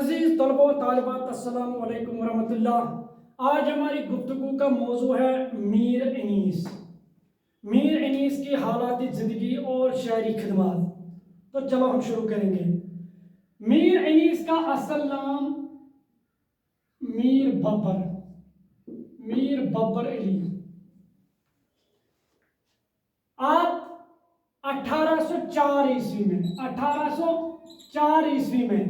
अजीज तलबा व तालिबात अस्सलाम वालेकुम वरहमतुल्लाह। आज हमारी गुफ्तगू का मौजू है मीर अनीस। मीर अनीस की हालात ज़िंदगी और शायरी खिदमत। तो चलो हम शुरू करेंगे। मीर अनीस का असल नाम मीर बब्बर अली। आप 1804 ईस्वी में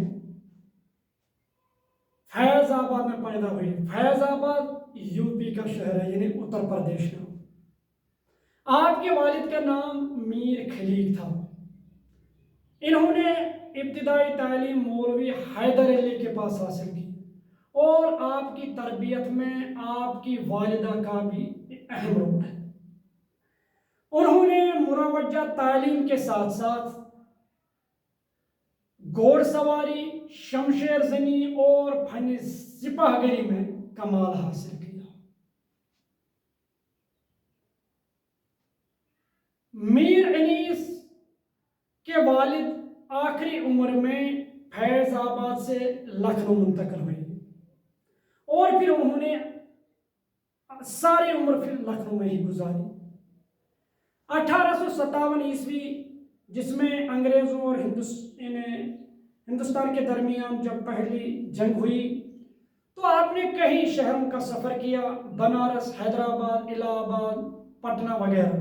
फैजाबाद में पैदा हुए। फैजाबाद यूपी का शहर है, यानी उत्तर प्रदेश का। आपके वालिद का नाम मीर खलीक था। इन्होंने इब्तिदाई तालीम मौलवी हैदर अली के पास हासिल की और आपकी तरबियत में आपकी वालिदा का भी अहम रोल है। उन्होंने मुरवज्जा तालीम के साथ साथ घोड़सवारी, शमशेर जनी और फन सिपाहगरी में कमाल हासिल किया। मीर अनीस के वालिद आखिरी उम्र में फैजाबाद से लखनऊ मुंतकिल हुए और फिर उन्होंने सारी उम्र फिर लखनऊ में ही गुजारी। 1857 ईस्वी, जिसमें अंग्रेज़ों और हिंदुस्तान के दरमियान जब पहली जंग हुई, तो आपने कई शहरों का सफ़र किया, बनारस, हैदराबाद, इलाहाबाद, पटना वगैरह।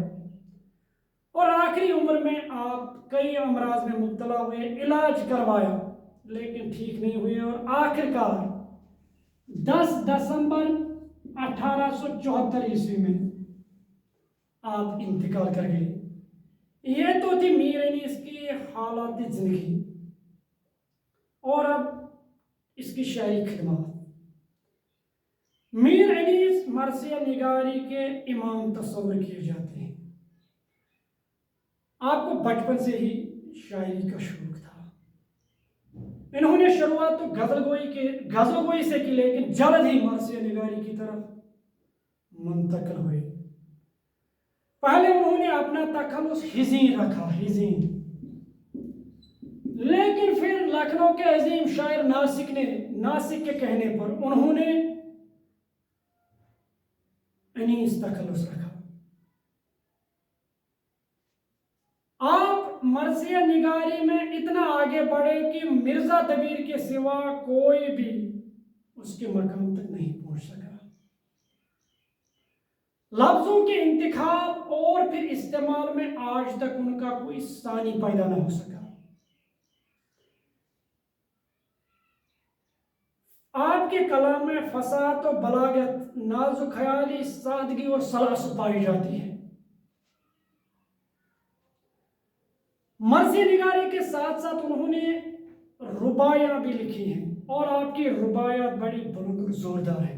और आखिरी उम्र में आप कई अमराज में मुब्तला हुए, इलाज करवाया लेकिन ठीक नहीं हुए और आखिरकार 10 दिसंबर 1874 ईस्वी में आप इंतकाल कर गए। ये तो थी मीर अनीस की हालात ज़िंदगी। और अब इसकी शायरी खिदमत। मीर अनीस मरसिया निगारी के इमाम तस्वुर किए जाते हैं। आपको बचपन से ही शायरी का शौक था। इन्होंने शुरुआत तो गजल गोई से की, लेकिन जल्द ही मरसिया निगारी की तरफ मुंतकिल हुए। पहले उन्होंने अपना तखल्लुस हिज़ी रखा, हिज़ी, लेकिन फिर लखनऊ के अजीम शायर नासिक के कहने पर उन्होंने अनीस तखल्लुस रखा। आप मरसिया निगारी में इतना आगे बढ़े कि मिर्जा दबीर के सिवा कोई भी उसके मकाम तक नहीं पहुंच सका। लफ्जों के इंतखाब और फिर इस्तेमाल में आज तक उनका कोई सानी पैदा न हो सका। आपके कलाम में फसाहत और बलागत, नाजुक ख्याली, सादगी और सलासत पाई जाती है। मरसिया निगारी के साथ साथ उन्होंने रुबाइयाँ भी लिखी हैं और आपकी रुबाइयाँ बड़ी बुलंद और जोरदार है।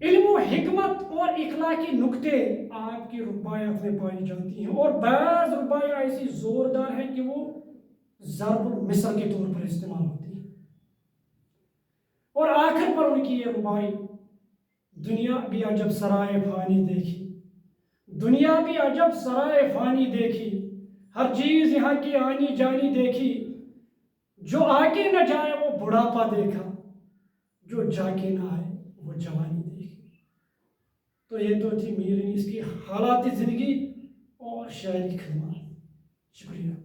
इल्म हिकमत और इखलाकी नुक्ते आपकी रुबाइयात में पाई जाती हैं और बाज़ रुबाइयाँ ऐसी जोरदार हैं कि वो ज़रबुल मिसल के तौर पर इस्तेमाल होती हैं। और आखिर पर उनकी ये रुबाई दुनिया भी अजब सराय फानी देखी, दुनिया भी अजब सराय फानी देखी, हर चीज़ यहाँ की आनी जानी देखी, जो आके न जाए वो बुढ़ापा देखा, जो जाके ना आए वो जवानी देखी। तो ये तो थी मीर अनीस की हालात ज़िंदगी और शायरी खिदमत। शुक्रिया।